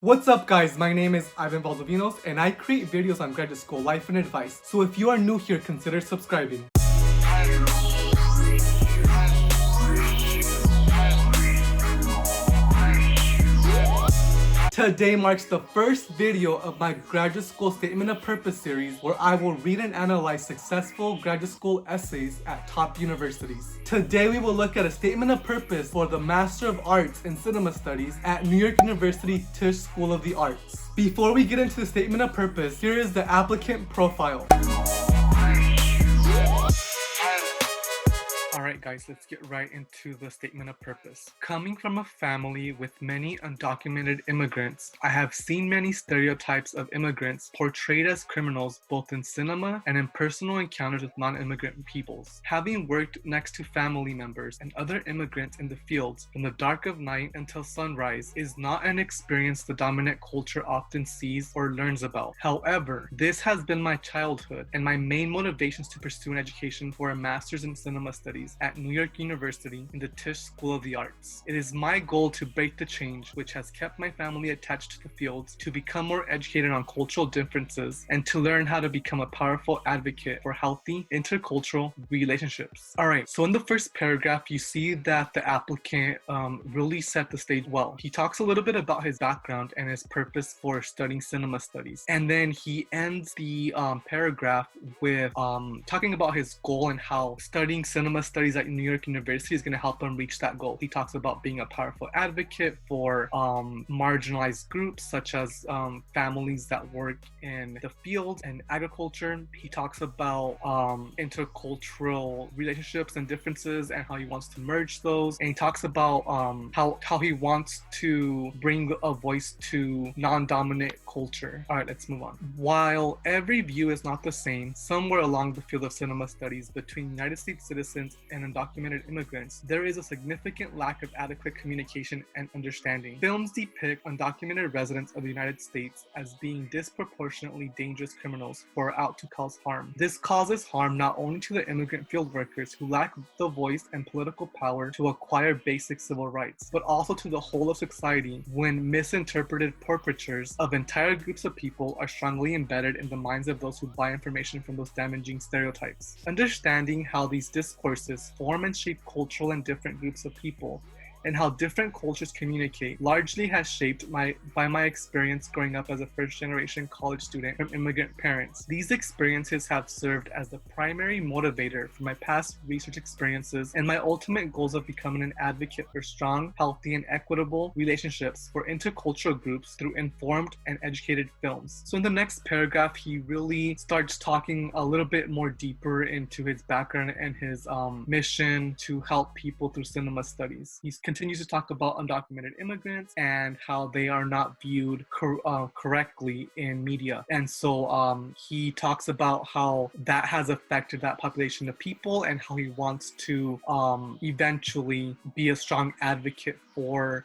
What's up guys, my name is Ivan Valdovinos and I create videos on graduate school life and advice. So if you are new here, consider subscribing. Today marks the first video of my graduate school statement of purpose series where I will read and analyze successful graduate school essays at top universities. Today we will look at a statement of purpose for the Master of Arts in Cinema Studies at New York University Tisch School of the Arts. Before we get into the statement of purpose, here is the applicant profile. Alright guys, let's get right into the statement of purpose. Coming from a family with many undocumented immigrants, I have seen many stereotypes of immigrants portrayed as criminals both in cinema and in personal encounters with non-immigrant peoples. Having worked next to family members and other immigrants in the fields from the dark of night until sunrise is not an experience the dominant culture often sees or learns about. However, this has been my childhood and my main motivations to pursue an education for a master's in cinema studies at New York University in the Tisch School of the Arts. It is my goal to break the change which has kept my family attached to the fields, to become more educated on cultural differences, and to learn how to become a powerful advocate for healthy intercultural relationships. Alright, so in the first paragraph you see that the applicant really set the stage well. He talks a little bit about his background and his purpose for studying cinema studies, and then he ends the paragraph with talking about his goal and how studying cinema studies at New York University is going to help him reach that goal. He talks about being a powerful advocate for marginalized groups such as families that work in the field and agriculture. He talks about intercultural relationships and differences and how he wants to merge those. And he talks about how he wants to bring a voice to non-dominant culture. All right, let's move on. While every view is not the same, somewhere along the field of cinema studies between United States citizens and undocumented immigrants, there is a significant lack of adequate communication and understanding. Films depict undocumented residents of the United States as being disproportionately dangerous criminals who are out to cause harm. This causes harm not only to the immigrant field workers who lack the voice and political power to acquire basic civil rights, but also to the whole of society when misinterpreted portraitures of entire groups of people are strongly embedded in the minds of those who buy information from those damaging stereotypes. Understanding how these discourses form and shape cultural and different groups of people, and how different cultures communicate largely has shaped my experience growing up as a first-generation college student from immigrant parents. These experiences have served as the primary motivator for my past research experiences and my ultimate goals of becoming an advocate for strong, healthy, and equitable relationships for intercultural groups through informed and educated films. So in the next paragraph, he really starts talking a little bit more deeper into his background and his mission to help people through cinema studies. He continues to talk about undocumented immigrants and how they are not viewed correctly in media. And so he talks about how that has affected that population of people and how he wants to eventually be a strong advocate for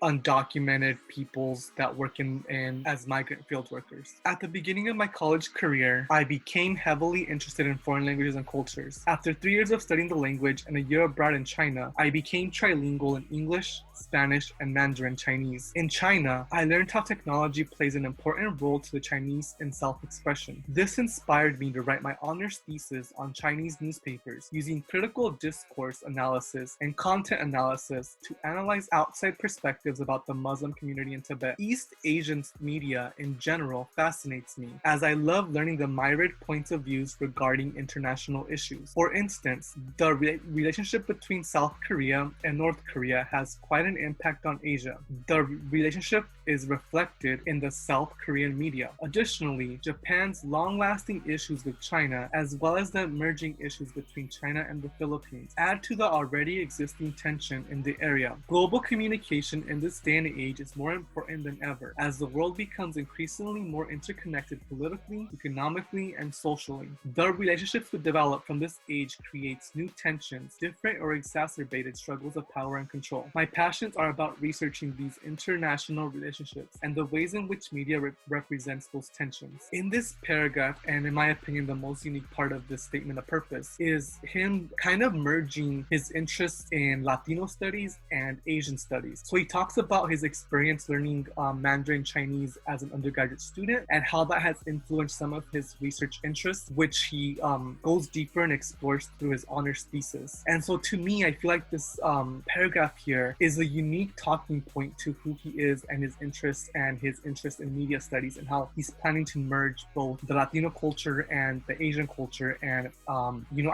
undocumented peoples that work in as migrant field workers. At the beginning of my college career, I became heavily interested in foreign languages and cultures. After 3 years of studying the language and a year abroad in China, I became trilingual in English, Spanish, and Mandarin Chinese. In China, I learned how technology plays an important role to the Chinese in self-expression. This inspired me to write my honors thesis on Chinese newspapers using critical discourse analysis and content analysis to analyze outside perspectives about the Muslim community in Tibet. East Asian media in general fascinates me, as I love learning the myriad points of views regarding international issues. For instance, the relationship between South Korea and North Korea has quite an impact on Asia. The relationship is reflected in the South Korean media. Additionally, Japan's long-lasting issues with China, as well as the emerging issues between China and the Philippines, add to the already existing tension in the area. Global communication in this day and age is more important than ever, as the world becomes increasingly more interconnected politically, economically, and socially. The relationships that develop from this age creates new tensions, different or exacerbated struggles of power and control. My passions are about researching these international relationships and the ways in which media represents those tensions. In this paragraph, and in my opinion, the most unique part of this statement of purpose is him kind of merging his interests in Latino studies and Asian studies. So he talks about his experience learning Mandarin Chinese as an undergraduate student and how that has influenced some of his research interests, which he goes deeper and explores through his honors thesis. And so to me, I feel like this paragraph here is a unique talking point to who he is and his interests in media studies, and how he's planning to merge both the Latino culture and the Asian culture, and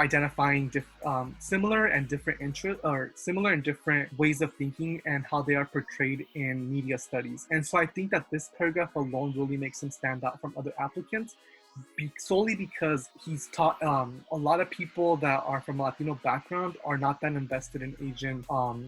identifying similar and different interests, or similar and different ways of thinking, and how they are portrayed in media studies. And so I think that this paragraph alone really makes him stand out from other applicants, solely because he's taught a lot of people that are from a Latino background are not that invested in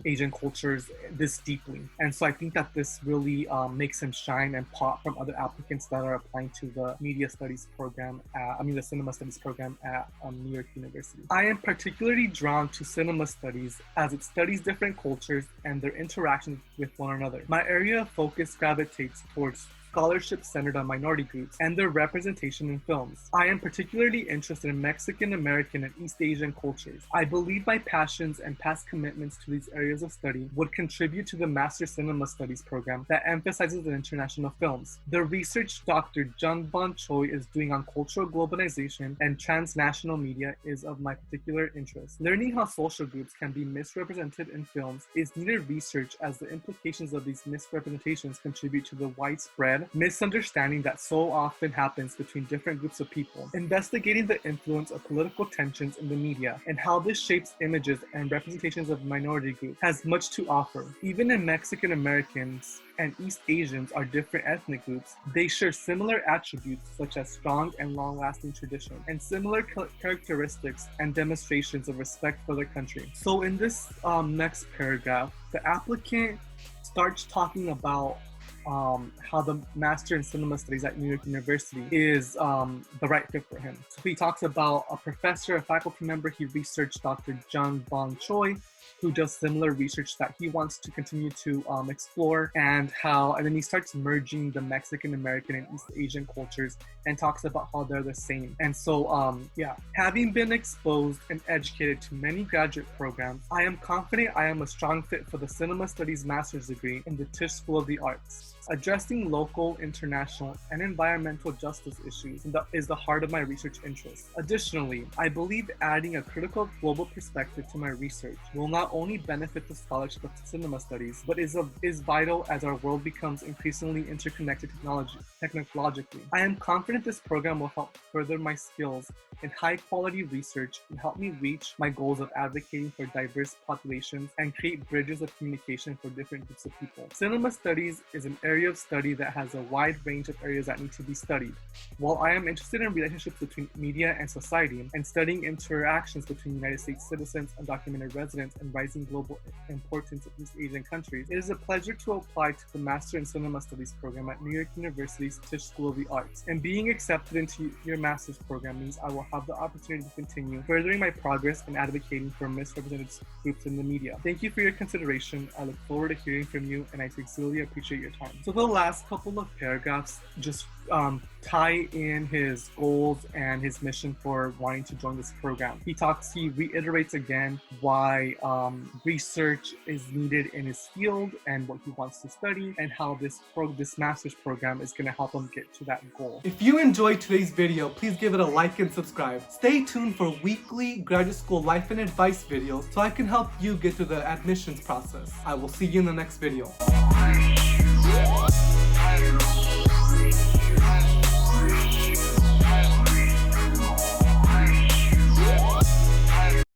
Asian cultures this deeply. And so I think that this really makes him shine and pop from other applicants that are applying to the media studies program the cinema studies program at New York University. I am particularly drawn to cinema studies as it studies different cultures and their interactions with one another. My area of focus gravitates towards scholarship centered on minority groups and their representation in films. I am particularly interested in Mexican American and East Asian cultures. I believe my passions and past commitments to these areas of study would contribute to the Master Cinema Studies program that emphasizes international films. The research Dr. Jung Bon Choi is doing on cultural globalization and transnational media is of my particular interest. Learning how social groups can be misrepresented in films is needed research, as the implications of these misrepresentations contribute to the widespread misunderstanding that so often happens between different groups of people. Investigating the influence of political tensions in the media and how this shapes images and representations of minority groups has much to offer. Even in Mexican Americans and East Asians are different ethnic groups, they share similar attributes such as strong and long-lasting tradition and similar characteristics and demonstrations of respect for their country. So in this next paragraph, the applicant starts talking about how the Master in Cinema Studies at New York University is the right fit for him. So he talks about a professor, a faculty member. He researched Dr. Jung Bon Choi, who does similar research that he wants to continue to explore, and then he starts merging the Mexican American and East Asian cultures and talks about how they're the same. And so having been exposed and educated to many graduate programs, I am confident I am a strong fit for the Cinema Studies master's degree in the Tisch School of the Arts. Addressing local, international, and environmental justice issues is the heart of my research interests. Additionally, I believe adding a critical global perspective to my research will not only benefit the scholarship of cinema studies, but is vital as our world becomes increasingly interconnected technologically. I am confident this program will help further my skills in high-quality research and help me reach my goals of advocating for diverse populations and create bridges of communication for different groups of people. Cinema studies is an area of study that has a wide range of areas that need to be studied. While I am interested in relationships between media and society and studying interactions between United States citizens, undocumented residents, and rising global importance of East Asian countries, it is a pleasure to apply to the Master in Cinema Studies program at New York University's Tisch School of the Arts. And being accepted into your master's program means I will have the opportunity to continue furthering my progress in advocating for misrepresented groups in the media. Thank you for your consideration. I look forward to hearing from you, and I sincerely appreciate your time. So the last couple of paragraphs just tie in his goals and his mission for wanting to join this program. He reiterates again why research is needed in his field and what he wants to study, and how this master's program is going to help him get to that goal. If you enjoyed today's video, please give it a like and subscribe. Stay tuned for weekly graduate school life and advice videos so I can help you get through the admissions process. I will see you in the next video.